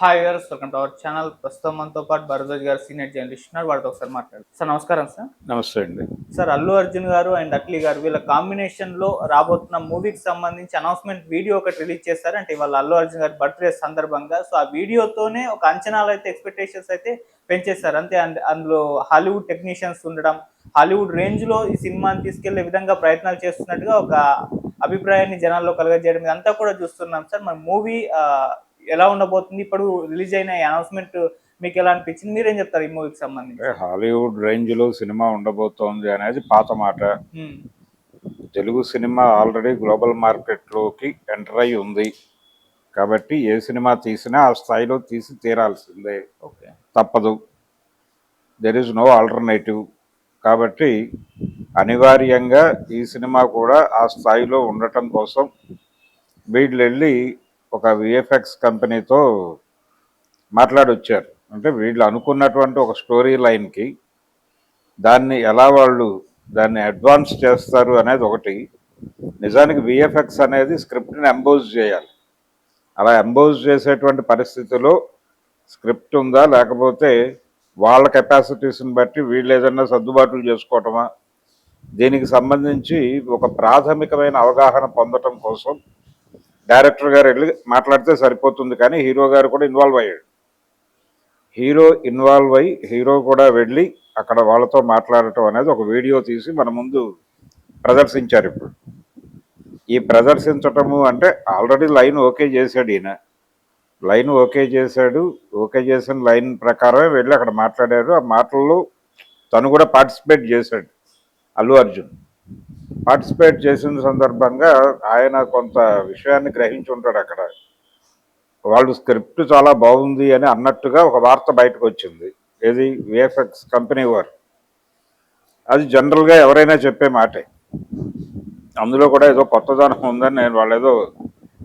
Hi viewers, welcome to our channel. ప్రస్తుతం మనతో పాటు భరద్వాజ్ గారు సీనియర్ జర్నలిస్ట్ ఉన్నారు. వాడితో ఒకసారి మాట్లాడు. సార్ నమస్కారం సార్. నమస్తే అండి. సార్, అల్లు అర్జున్ గారు అండ్ అట్లీ గారు వీళ్ళ కాంబినేషన్ లో రాబోతున్న మూవీకి సంబంధించి అనౌన్స్మెంట్ వీడియో ఒకటి రిలీజ్ చేస్తారు. అంటే ఇవాళ అల్లు అర్జున్ గారి బర్త్డే సందర్భంగా. సో ఆ వీడియోతోనే ఒక అంచనాలు అయితే, ఎక్స్పెక్టేషన్స్ అయితే పెంచేస్తారు అంతే. అందులో హాలీవుడ్ టెక్నీషియన్స్ ఉండడం, హాలీవుడ్ రేంజ్ లో ఈ సినిమాని తీసుకెళ్లే విధంగా ప్రయత్నాలు చేస్తున్నట్టుగా ఒక అభిప్రాయాన్ని జనాల్లో కలగజేయడం ఇదంతా కూడా చూస్తున్నాం సార్. మన మూవీ ఎలా ఉండబోతుంది, ఇప్పుడు రిలీజ్ అయిన అనౌన్స్మెంట్ మీకు ఎలా అనిపించింది, మీరేం చెప్తారు ఈ మూవీకి సంబంధించి? హాలీవుడ్ రేంజ్ లో సినిమా ఉండబోతోంది అనేది పాత మాట. Telugu cinema already global market లోకి ఎంటర్ అయి ఉంది కాబట్టి ఏ సినిమా తీసినా ఆ స్థాయిలో తీసి తీరాల్సిందే, తప్పదు. There is no alternative. కాబట్టి అనివార్యంగా ఈ సినిమా కూడా ఆ స్థాయిలో ఉండటం కోసం వీళ్ళు వెళ్ళి ఒక విఎఫ్ఎక్స్ కంపెనీతో మాట్లాడొచ్చారు. అంటే వీళ్ళు అనుకున్నటువంటి ఒక స్టోరీ లైన్కి దాన్ని ఎలా వాళ్ళు దాన్ని అడ్వాన్స్ చేస్తారు అనేది ఒకటి. నిజానికి విఎఫ్ఎక్స్ అనేది స్క్రిప్ట్ని ఎంబోజ్ చేయాలి. అలా ఎంబోజ్ చేసేటువంటి పరిస్థితిలో స్క్రిప్ట్ ఉందా, లేకపోతే వాళ్ళ కెపాసిటీస్ని బట్టి వీళ్ళు ఏదన్నా సర్దుబాట్లు చేసుకోవటమా, దీనికి సంబంధించి ఒక ప్రాథమికమైన అవగాహన పొందటం కోసం డైరెక్టర్ గారు వెళ్ళి మాట్లాడితే సరిపోతుంది. కానీ హీరో గారు కూడా ఇన్వాల్వ్ అయ్యాడు. హీరో కూడా వెళ్ళి అక్కడ వాళ్ళతో మాట్లాడటం అనేది ఒక వీడియో తీసి మన ముందు ప్రదర్శించారు. ఇప్పుడు ఈ ప్రదర్శించటము అంటే ఆల్రెడీ లైన్ ఓకే చేశాడు ఈయన. ఓకే చేసిన లైన్ ప్రకారమే వెళ్ళి అక్కడ మాట్లాడారు. ఆ మాటల్లో తను కూడా పార్టిసిపేట్ చేశాడు. అల్లు అర్జున్ పార్టిసిపేట్ చేసిన సందర్భంగా ఆయన కొంత విషయాన్ని గ్రహించి ఉంటాడు. అక్కడ వాళ్ళు స్క్రిప్ట్ చాలా బాగుంది అని అన్నట్టుగా ఒక వార్త బయటకు వచ్చింది. ఏది విఎఫ్ఎక్స్ కంపెనీ వారు. అది జనరల్గా ఎవరైనా చెప్పే మాటే. అందులో కూడా ఏదో కొత్తదనం ఉందని నేను వాళ్ళు ఏదో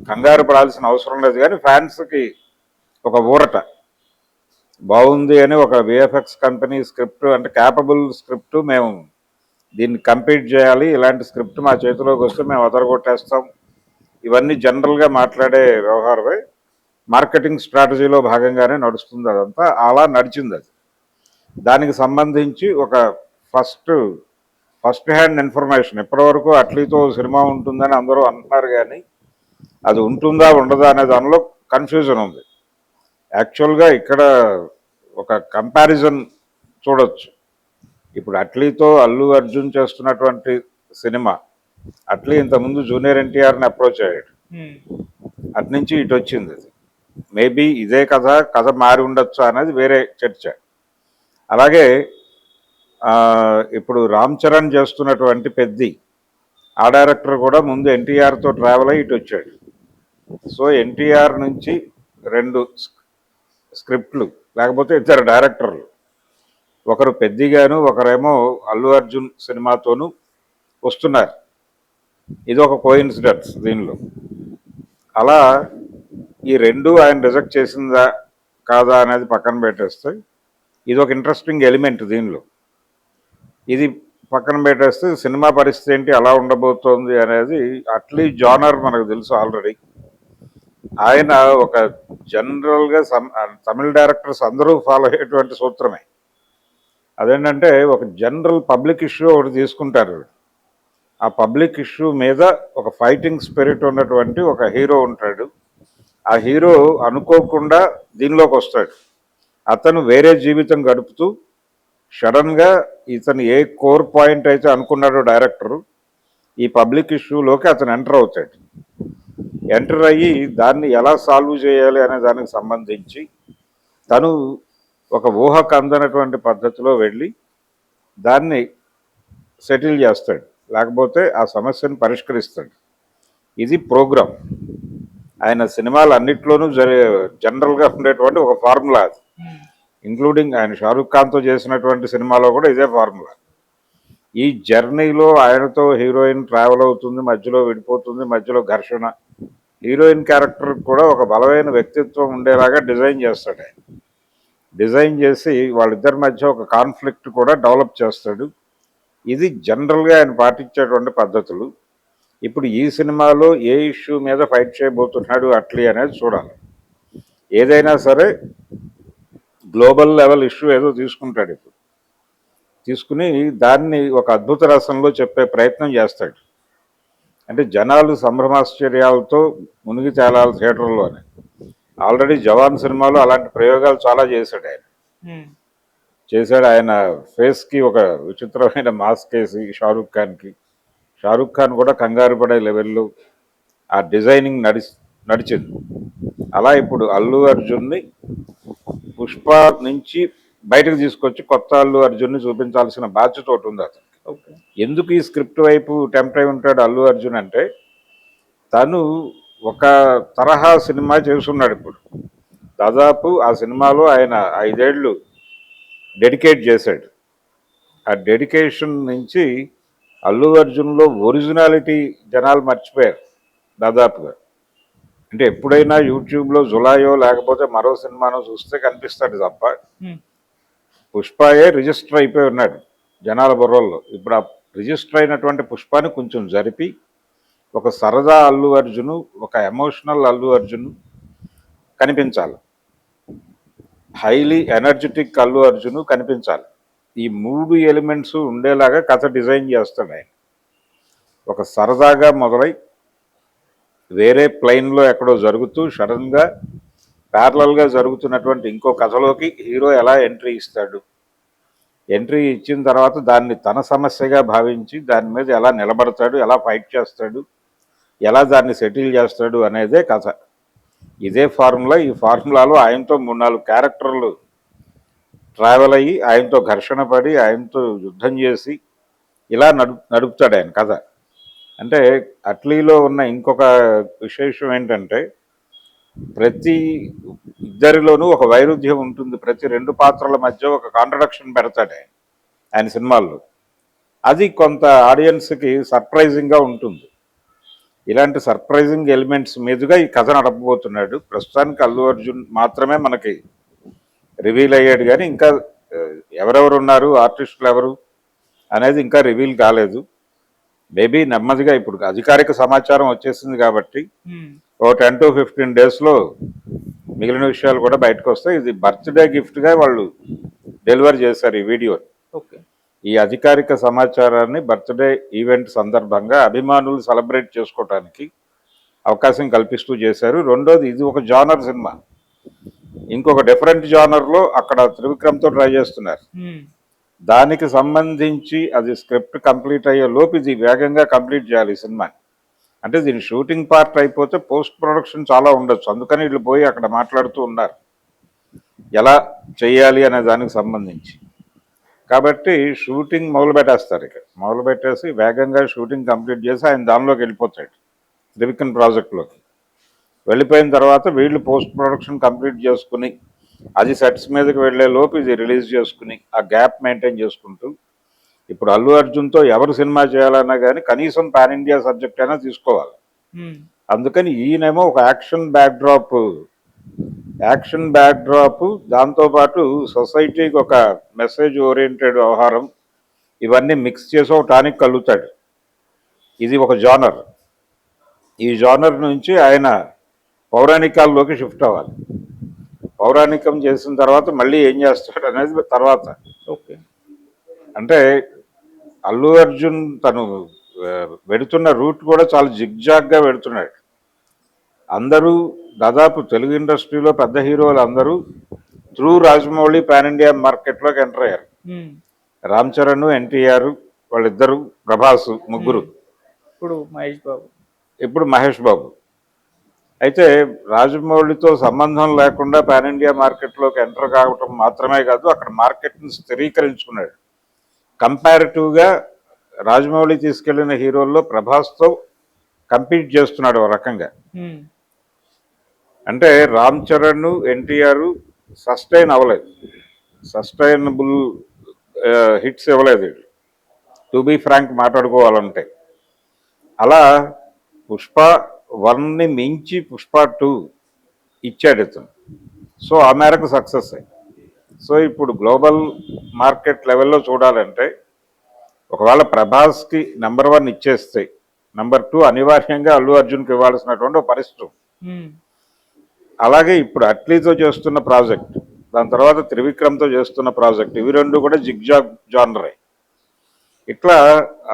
కంగారు పడాల్సిన అవసరం లేదు. కానీ ఫ్యాన్స్కి ఒక ఊరట బాగుంది అని ఒక విఎఫ్ఎక్స్ కంపెనీ స్క్రిప్ట్ అంటే క్యాపబుల్ స్క్రిప్ట్, మేము దీన్ని కంప్లీట్ చేయాలి, ఇలాంటి స్క్రిప్ట్ మా చేతిలోకి వస్తే మేము అదరగొట్టేస్తాం, ఇవన్నీ జనరల్గా మాట్లాడే వ్యవహారమే. మార్కెటింగ్ స్ట్రాటజీలో భాగంగానే నడుస్తుంది. అదంతా అలా నడిచింది. అది దానికి సంబంధించి ఒక ఫస్ట్ హ్యాండ్ ఇన్ఫర్మేషన్. ఇప్పటివరకు అట్లీతో సినిమా ఉంటుందని అందరూ అంటున్నారు, కానీ అది ఉంటుందా ఉండదా అనే దానిలో కన్ఫ్యూజన్ ఉంది. యాక్చువల్గా ఇక్కడ ఒక కంపారిజన్ చూడొచ్చు. ఇప్పుడు అట్లీతో అల్లు అర్జున్ చేస్తున్నటువంటి సినిమా, అట్లీ ఇంతకుముందు జూనియర్ ఎన్టీఆర్ని అప్రోచ్ అయ్యాడు, అట్నుంచి ఇటు వచ్చింది. అది మేబీ ఇదే కథ మారి ఉండొచ్చు అనేది వేరే చర్చ. అలాగే ఇప్పుడు రామ్ చరణ్ చేస్తున్నటువంటి పెద్ది, ఆ డైరెక్టర్ కూడా ముందు ఎన్టీఆర్తో ట్రావెల్ అయ్యి ఇటు వచ్చాడు. సో ఎన్టీఆర్ నుంచి 2 స్క్రిప్ట్లు, లేకపోతే 2 డైరెక్టర్లు, ఒకరు పెద్దిగాను ఒకరేమో అల్లు అర్జున్ సినిమాతోనూ వస్తున్నారు. ఇది ఒక కోఇన్సిడెన్స్ దీనిలో. అలా ఈ 2 ఆయన రిజెక్ట్ చేసిందా కాదా అనేది పక్కన పెట్టేస్తే ఇది ఒక ఇంట్రెస్టింగ్ ఎలిమెంట్ దీనిలో. ఇది పక్కన పెట్టేస్తే సినిమా పరిస్థితి ఏంటి, అలా ఉండబోతోంది అనేది అట్లీ జానర్ మనకు తెలుసు ఆల్రెడీ. ఆయన ఒక జనరల్గా తమిళ డైరెక్టర్స్ అందరూ ఫాలో అయ్యేటువంటి సూత్రమే. అదేంటంటే ఒక జనరల్ పబ్లిక్ ఇష్యూ ఒకటి తీసుకుంటారు. ఆ పబ్లిక్ ఇష్యూ మీద ఒక ఫైటింగ్ స్పిరిట్ ఉన్నటువంటి ఒక హీరో ఉంటాడు. ఆ హీరో అనుకోకుండా దీనిలోకి వస్తాడు. అతను వేరే జీవితం గడుపుతూ సడన్గా ఇతను ఏ కోర్ పాయింట్ అయితే అనుకున్నాడో డైరెక్టరు, ఈ పబ్లిక్ ఇష్యూలోకి అతను ఎంటర్ అవుతాడు. ఎంటర్ అయ్యి దాన్ని ఎలా సాల్వ్ చేయాలి అనే దానికి సంబంధించి తను ఒక ఊహకు అందనటువంటి పద్ధతిలో వెళ్ళి దాన్ని సెటిల్ చేస్తాడు, లేకపోతే ఆ సమస్యను పరిష్కరిస్తాడు. ఇది ప్రోగ్రామ్. ఆయన సినిమాలు అన్నిట్లోనూ జనరల్గా ఉండేటువంటి ఒక ఫార్ములా అది. ఇంక్లూడింగ్ ఆయన షారూఖ్ ఖాన్తో చేసినటువంటి సినిమాలో కూడా ఇదే ఫార్ములా. ఈ జర్నీలో ఆయనతో హీరోయిన్ ట్రావెల్ అవుతుంది, మధ్యలో విడిపోతుంది, మధ్యలో ఘర్షణ. హీరోయిన్ క్యారెక్టర్ కూడా ఒక బలమైన వ్యక్తిత్వం ఉండేలాగా డిజైన్ చేస్తాడు ఆయన. డిజైన్ చేసి వాళ్ళిద్దరి మధ్య ఒక కాన్ఫ్లిక్ట్ కూడా డెవలప్ చేస్తాడు. ఇది జనరల్గా ఆయన పాటించేటువంటి పద్ధతులు. ఇప్పుడు ఈ సినిమాలో ఏ ఇష్యూ మీద ఫైట్ చేయబోతున్నాడు అట్లీ అనేది చూడాలి. ఏదైనా సరే గ్లోబల్ లెవెల్ ఇష్యూ ఏదో తీసుకుంటాడు ఇప్పుడు, తీసుకుని దాన్ని ఒక అద్భుత రసంలో చెప్పే ప్రయత్నం చేస్తాడు. అంటే జనాలు సంభ్రమాశ్చర్యాలతో మునిగి తేలాలి థియేటర్లోనే. ఆల్రెడీ జవాన్ సినిమాలో అలాంటి ప్రయోగాలు చాలా చేశాడు ఆయన. ఆయన ఫేస్కి ఒక విచిత్రమైన మాస్క్ వేసి షారూక్ ఖాన్ కూడా కంగారు పడే లెవెల్లో ఆ డిజైనింగ్ నడిచింది. అలా ఇప్పుడు అల్లు అర్జున్ని పుష్ప నుంచి బయటకు తీసుకొచ్చి కొత్త అల్లు అర్జున్ని చూపించాల్సిన బాధ్యత ఒకటి ఉంది అతనికి. ఎందుకు ఈ స్క్రిప్ట్ వైపు టెంప్ట్ అయి ఉంటాడు అల్లు అర్జున్ అంటే, తను ఒక తరహా సినిమా చేస్తున్నాడు ఇప్పుడు. దాదాపు ఆ సినిమాలో ఆయన 5 ఏళ్ళు డెడికేట్ చేశాడు. ఆ డెడికేషన్ నుంచి అల్లు అర్జున్లో ఒరిజినాలిటీ జనాలు మర్చిపోయారు దాదాపుగా. అంటే ఎప్పుడైనా యూట్యూబ్లో జులాయో లేకపోతే మరో సినిమానో చూస్తే కనిపిస్తాడు తప్ప పుష్పయే రిజిస్టర్ అయిపోయి ఉన్నాడు జనాల బుర్రల్లో. ఇప్పుడు ఆ రిజిస్టర్ అయినటువంటి పుష్పాన్ని కొంచెం జరిపి ఒక సరదా అల్లు అర్జును, ఒక ఎమోషనల్ అల్లు అర్జును కనిపించాలి, హైలీ ఎనర్జెటిక్ అల్లు అర్జును కనిపించాలి. ఈ 3 ఎలిమెంట్స్ ఉండేలాగా కథ డిజైన్ చేస్తాడు ఆయన. ఒక సరదాగా మొదలై వేరే ప్లైన్లో ఎక్కడో జరుగుతూ సడన్గా ప్యారలల్గా జరుగుతున్నటువంటి ఇంకో కథలోకి హీరో ఎలా ఎంట్రీ ఇస్తాడు, ఎంట్రీ ఇచ్చిన తర్వాత దాన్ని తన సమస్యగా భావించి దాని మీద ఎలా నిలబడతాడు, ఎలా ఫైట్ చేస్తాడు, ఎలా దాన్ని సెటిల్ చేస్తాడు అనేదే కథ. ఇదే ఫార్ములా. ఈ ఫార్ములాలో ఆయనతో 3-4 క్యారెక్టర్లు ట్రావెల్ అయ్యి ఆయనతో ఘర్షణ పడి ఆయనతో యుద్ధం చేసి ఇలా నడుపుతాడు ఆయన కథ. అంటే అట్లీలో ఉన్న ఇంకొక విశేషం ఏంటంటే ప్రతి ఇద్దరిలోనూ ఒక వైరుధ్యం ఉంటుంది. ప్రతి 2 పాత్రల మధ్య ఒక కాంట్రడక్షన్ పెడతాడు ఆయన సినిమాల్లో. అది కొంత ఆడియన్స్కి సర్ప్రైజింగ్గా ఉంటుంది. ఇలాంటి సర్ప్రైజింగ్ ఎలిమెంట్స్ మీదుగా ఈ కథ నడపబోతున్నాడు. ప్రస్తుతానికి అల్లు అర్జున్ మాత్రమే మనకి రివీల్ అయ్యాడు, కానీ ఇంకా ఎవరెవరు ఉన్నారు, ఆర్టిస్టులు ఎవరు అనేది ఇంకా రివీల్ కాలేదు. మేబీ నెమ్మదిగా ఇప్పుడు అధికారిక సమాచారం వచ్చేసింది కాబట్టి ఓ 10 to 15 డేస్లో మిగిలిన విషయాలు కూడా బయటకు వస్తాయి. ఇది బర్త్డే గిఫ్ట్గా వాళ్ళు డెలివర్ చేశారు ఈ వీడియో. ఈ అధికారిక సమాచారాన్ని బర్త్డే ఈవెంట్ సందర్భంగా అభిమానులు సెలబ్రేట్ చేసుకోవటానికి అవకాశం కల్పిస్తూ చేశారు. రెండోది, ఇది ఒక జానర్ సినిమా. ఇంకొక డిఫరెంట్ జానర్లో అక్కడ త్రివిక్రమ్తో ట్రై చేస్తున్నారు. దానికి సంబంధించి అది స్క్రిప్ట్ కంప్లీట్ అయ్యే లోపు ఇది వేగంగా కంప్లీట్ చేయాలి ఈ సినిమాని. అంటే దీని షూటింగ్ పార్ట్ అయిపోతే పోస్ట్ ప్రొడక్షన్ చాలా ఉండొచ్చు. అందుకని వీళ్ళు పోయి అక్కడ మాట్లాడుతూ ఉన్నారు ఎలా చేయాలి అనే దానికి సంబంధించి. కాబట్టి షూటింగ్ మొదలుపెట్టేస్తారు. ఇక మొదలుపెట్టేసి వేగంగా షూటింగ్ కంప్లీట్ చేసి ఆయన దానిలోకి వెళ్ళిపోతాడు, త్రివిక్రమ్ ప్రాజెక్టులోకి. వెళ్ళిపోయిన తర్వాత వీళ్ళు పోస్ట్ ప్రొడక్షన్ కంప్లీట్ చేసుకుని అది సెట్స్ మీదకి వెళ్ళే లోపు ఇది రిలీజ్ చేసుకుని ఆ గ్యాప్ మెయింటైన్ చేసుకుంటూ ఇప్పుడు అల్లు అర్జున్తో ఎవరు సినిమా చేయాలన్నా కానీ కనీసం పాన్ ఇండియా సబ్జెక్ట్ అయినా తీసుకోవాలి. అందుకని ఈయనేమో ఒక యాక్షన్ బ్యాక్డ్రాప్, దాంతోపాటు సొసైటీకి ఒక మెసేజ్ ఓరియంటెడ్ వ్యవహారం, ఇవన్నీ మిక్స్ చేసి ఒక టానిక్ కలుగుతాడు. ఇది ఒక జానర్. ఈ జానర్ నుంచి ఆయన పౌరాణికాల్లోకి షిఫ్ట్ అవ్వాలి. పౌరాణికం చేసిన తర్వాత మళ్ళీ ఏం చేస్తాడు అనేది తర్వాత. అంటే అల్లు అర్జున్ తను వెడుతున్న రూట్ కూడా చాలా జిగ్జాగ్గా వెడుతున్నాడు. అందరూ దాదాపు తెలుగు ఇండస్ట్రీలో పెద్ద హీరోలు అందరూ త్రూ రాజమౌళి పాన్ ఇండియా మార్కెట్లోకి ఎంటర్ అయ్యారు. రామ్ చరణ్, ఎన్టీఆర్, వాళ్ళిద్దరు, ప్రభాస్, ముగ్గురు, ఇప్పుడు మహేష్ బాబు. అయితే రాజమౌళితో సంబంధం లేకుండా పాన్ ఇండియా మార్కెట్లోకి ఎంటర్ కావటం మాత్రమే కాదు, అక్కడ మార్కెట్ని స్థిరీకరించుకున్నాడు. కంపారిటివ్గా రాజమౌళి తీసుకెళ్లిన హీరోల్లో ప్రభాస్తో కంపీట్ చేస్తున్నాడు ఒక రకంగా. అంటే రామ్ చరణ్, ఎన్టీఆర్ సస్టైనబుల్ హిట్స్ ఇవ్వలేదు టు బీ ఫ్రాంక్ మాట్లాడుకోవాలంటే. అలా పుష్ప 1ని మించి పుష్ప 2 ఇచ్చాడు ఇతను. సో ఆ మేరకు సక్సెస్ అయ్యి. సో ఇప్పుడు గ్లోబల్ మార్కెట్ లెవెల్లో చూడాలంటే ఒకవేళ ప్రభాస్కి నెంబర్ 1 ఇచ్చేస్తే నెంబర్ 2 అనివార్యంగా అల్లు అర్జున్కి ఇవ్వాల్సినటువంటి పరిస్థితి. అలాగే ఇప్పుడు అట్లీతో చేస్తున్న ప్రాజెక్ట్, దాని తర్వాత త్రివిక్రమ్తో చేస్తున్న ప్రాజెక్ట్, ఇవి రెండు కూడా జిగ్జాగ్ జానరే. ఇట్లా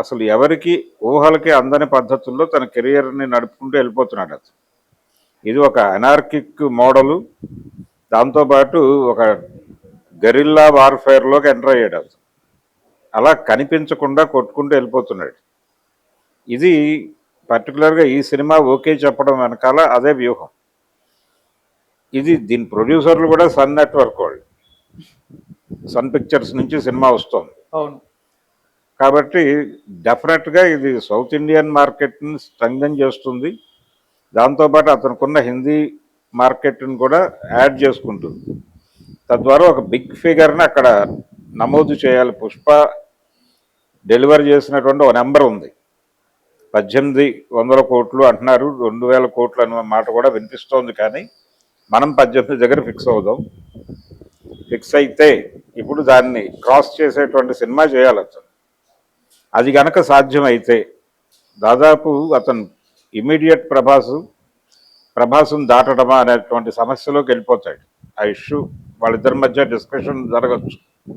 అసలు ఎవరికి ఊహలకి అందని పద్ధతుల్లో తన కెరియర్ని నడుపుకుంటూ వెళ్ళిపోతున్నాడు అతను. ఇది ఒక అనార్కిక్ మోడలు, దాంతోపాటు ఒక గెరిల్లా వార్ఫేర్లోకి ఎంటర్ అయ్యాడు అతను. అలా కనిపించకుండా కొట్టుకుంటూ వెళ్ళిపోతున్నాడు. ఇది పర్టికులర్గా ఈ సినిమా ఓకే చెప్పడం వెనకాల అదే వ్యూహం. దీని ప్రొడ్యూసర్లు కూడా సన్ నెట్వర్క్ వాళ్ళు, సన్ పిక్చర్స్ నుంచి సినిమా వస్తుంది. అవును. కాబట్టి డెఫినెట్గా ఇది సౌత్ ఇండియన్ మార్కెట్ని స్ట్రెంగ్థెన్ చేస్తుంది. దాంతోపాటు అతనుకున్న హిందీ మార్కెట్ని కూడా యాడ్ చేసుకుంటుంది. తద్వారా ఒక బిగ్ ఫిగర్ని అక్కడ నమోదు చేయాలి. పుష్ప డెలివర్ చేసినటువంటి ఒక నెంబర్ ఉంది, 1800 కోట్లు అంటున్నారు, 2000 కోట్లు అనే మాట కూడా వినిపిస్తోంది. కానీ మనం 18 దగ్గర ఫిక్స్ అవుదాం. ఫిక్స్ అయితే ఇప్పుడు దాన్ని క్రాస్ చేసేటువంటి సినిమా చేయాలి అతను. అది గనక సాధ్యమైతే దాదాపు అతను ఇమీడియట్ ప్రభాస్ను దాటడమా అనేటువంటి సమస్యలోకి వెళ్ళిపోతాడు. ఆ ఇష్యూ వాళ్ళిద్దరి మధ్య డిస్కషన్ జరగచ్చు.